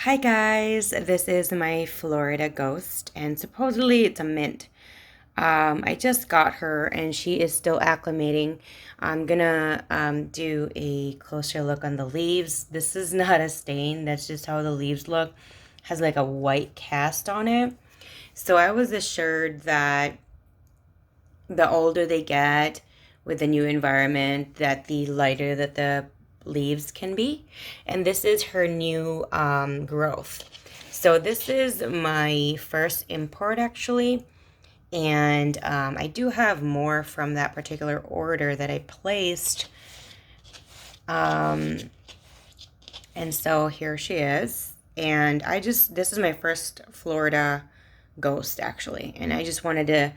Hi guys, this is my Florida ghost and supposedly it's a mint. I just got her and she is still acclimating. I'm gonna do a closer look on the leaves. This is not a stain, that's just how the leaves look. Has like a white cast on it. So I was assured that the older they get with the new environment, that the lighter that the leaves can be. And this is her new growth. So this is my first import actually. And I do have more from that particular order that I placed. Um, and so here she is. And this is my first Florida ghost actually. And I just wanted to,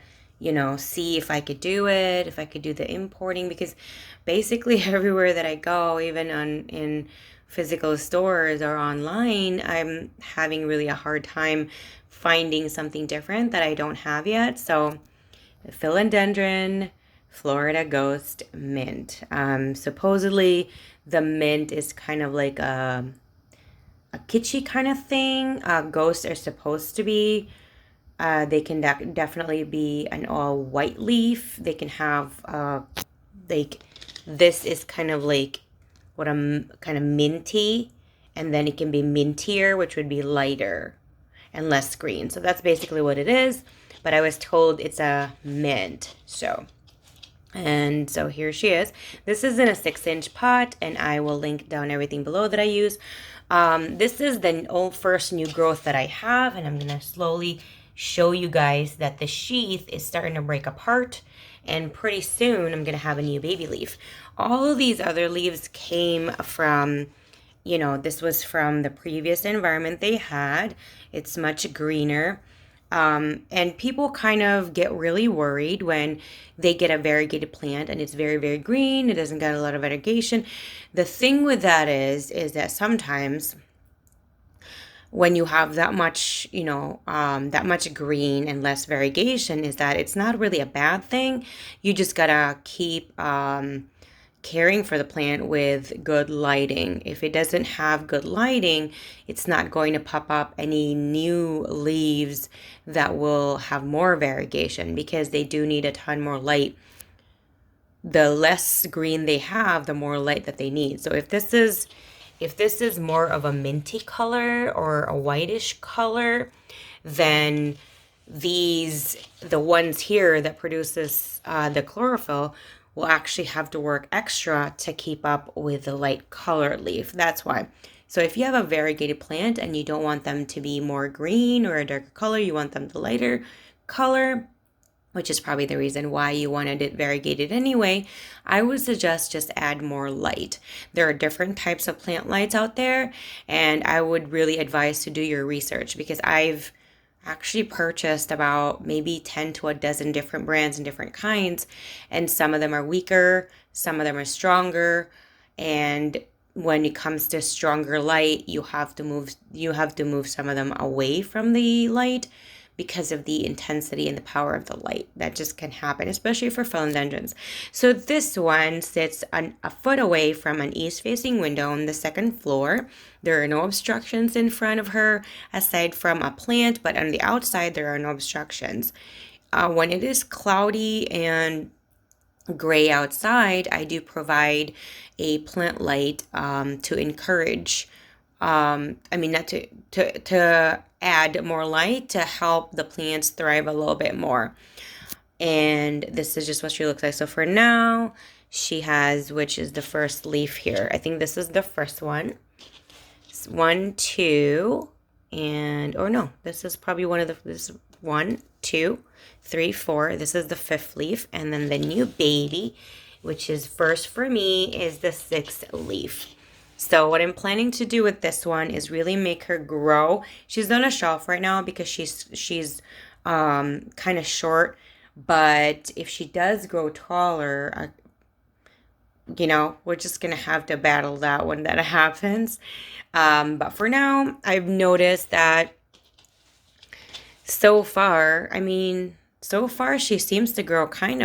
see if I could do it, if I could do the importing, because basically everywhere that I go, even in physical stores or online, I'm having really a hard time finding something different that I don't have yet. So the Philodendron Florida Ghost Mint. Supposedly the mint is kind of like a kitschy kind of thing. Ghosts are supposed to be. They can definitely be an all white leaf. They can have like this is kind of like what I'm kind of minty, and then it can be mintier, which would be lighter and less green. So that's basically what it is. But I was told it's a mint. So here she is. This is in a 6-inch pot, and I will link down everything below that I use. This is the first new growth that I have, and I'm going to slowly show you guys that the sheath is starting to break apart, and pretty soon I'm going to have a new baby leaf. All of these other leaves came from, this was from the previous environment they had. It's much greener. And people kind of get really worried when they get a variegated plant and it's very, very green. It doesn't get a lot of irrigation. The thing with that is that sometimes when you have that much, that much green and less variegation, is that it's not really a bad thing. You just gotta keep caring for the plant with good lighting. If it doesn't have good lighting, it's not going to pop up any new leaves that will have more variegation, because they do need a ton more light. The less green they have, the more light that they need. So if this is more of a minty color or a whitish color, then the ones here that produces the chlorophyll will actually have to work extra to keep up with the light colored leaf. That's why. So if you have a variegated plant and you don't want them to be more green or a darker color, you want them the lighter color, which is probably the reason why you wanted it variegated anyway, I would suggest just add more light. There are different types of plant lights out there, and I would really advise to do your research, because I've actually purchased about maybe 10 to a dozen different brands and different kinds, and some of them are weaker, some of them are stronger, and when it comes to stronger light, you have to move some of them away from the light because of the intensity and the power of the light. That just can happen, especially for philodendrons. So this one sits a foot away from an east-facing window on the second floor. There are no obstructions in front of her aside from a plant, but on the outside there are no obstructions. When it is cloudy and gray outside, I do provide a plant light to encourage, not to add more light to help the plants thrive a little bit more. And this is just what she looks like. So for now, she has, which is the first leaf here. I think this is the first one. It's 1, 2, and, or no, this is probably this is 1, 2, 3, 4. This is the 5th leaf. And then the new baby, which is first for me, is the 6th leaf. So what I'm planning to do with this one is really make her grow. She's on a shelf right now because she's kind of short. But if she does grow taller, we're just going to have to battle that when that happens. But for now, I've noticed that so far she seems to grow kind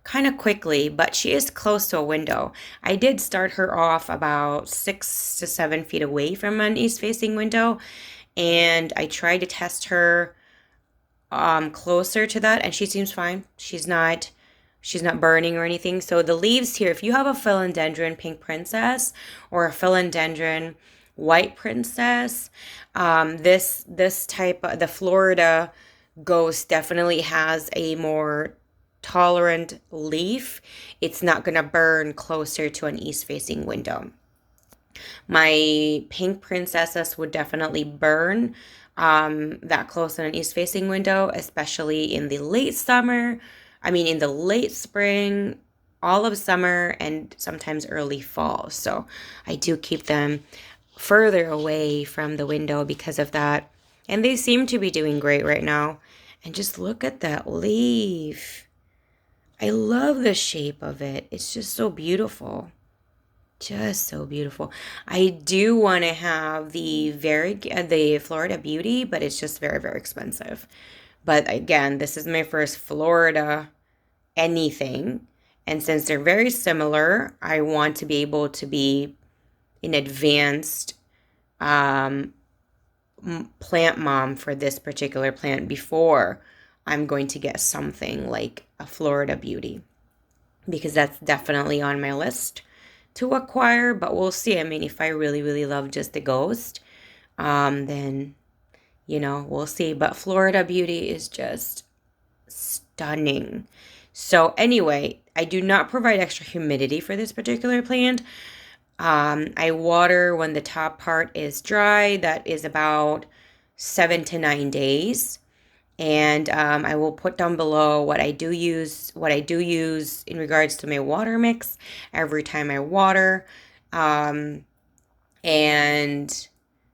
kind of quickly, but she is close to a window. I did start her off about 6 to 7 feet away from an east-facing window, and I tried to test her closer to that, and she seems fine. She's not burning or anything. So the leaves here, if you have a philodendron pink princess or a philodendron white princess, this type of, the Florida ghost definitely has a more tolerant leaf. It's not going to burn closer to an east facing window. My pink princesses would definitely burn that close to an east facing window, especially in the late summer. I mean, in the late spring, all of summer, and sometimes early fall. So I do keep them further away from the window because of that. And they seem to be doing great right now. And just look at that leaf. I love the shape of it. It's just so beautiful. Just so beautiful. I do want to have the Florida Beauty, but it's just very, very expensive. But again, this is my first Florida anything. And since they're very similar, I want to be able to be an advanced plant mom for this particular plant before I'm going to get something like a Florida Beauty, because that's definitely on my list to acquire, but we'll see. I mean, if I really, really love just the ghost, then, we'll see. But Florida Beauty is just stunning. So anyway, I do not provide extra humidity for this particular plant. I water when the top part is dry. That is about 7 to 9 days. And I will put down below what I do use in regards to my water mix every time I water. And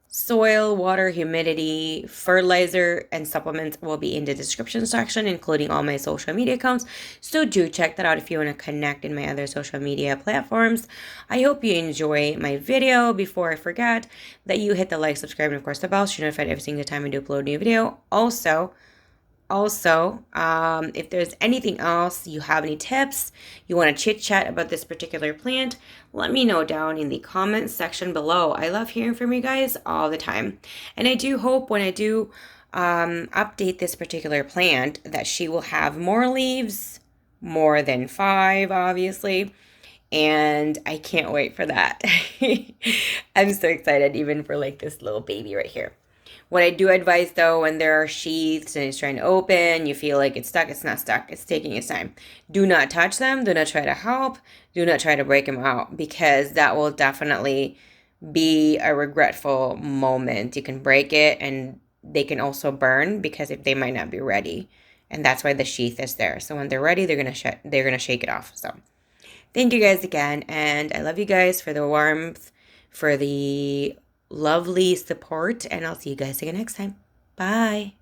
soil, water, humidity, fertilizer, and supplements will be in the description section, including all my social media accounts. So do check that out if you want to connect in my other social media platforms. I hope you enjoy my video. Before I forget, that you hit the like, subscribe, and of course the bell so you're notified every single time I do upload a new video. Also, if there's anything else, you have any tips, you want to chit chat about this particular plant, let me know down in the comments section below. I love hearing from you guys all the time. And I do hope when I do update this particular plant that she will have more leaves, more than 5, obviously. And I can't wait for that. I'm so excited even for like this little baby right here. What I do advise though, when there are sheaths and it's trying to open, you feel like it's stuck, it's not stuck, it's taking its time. Do not touch them, do not try to help, do not try to break them out, because that will definitely be a regretful moment. You can break it and they can also burn because if they might not be ready. And that's why the sheath is there. So when they're ready, they're gonna shake it off. So thank you guys again, and I love you guys for the warmth, for the lovely support, and I'll see you guys again next time. Bye.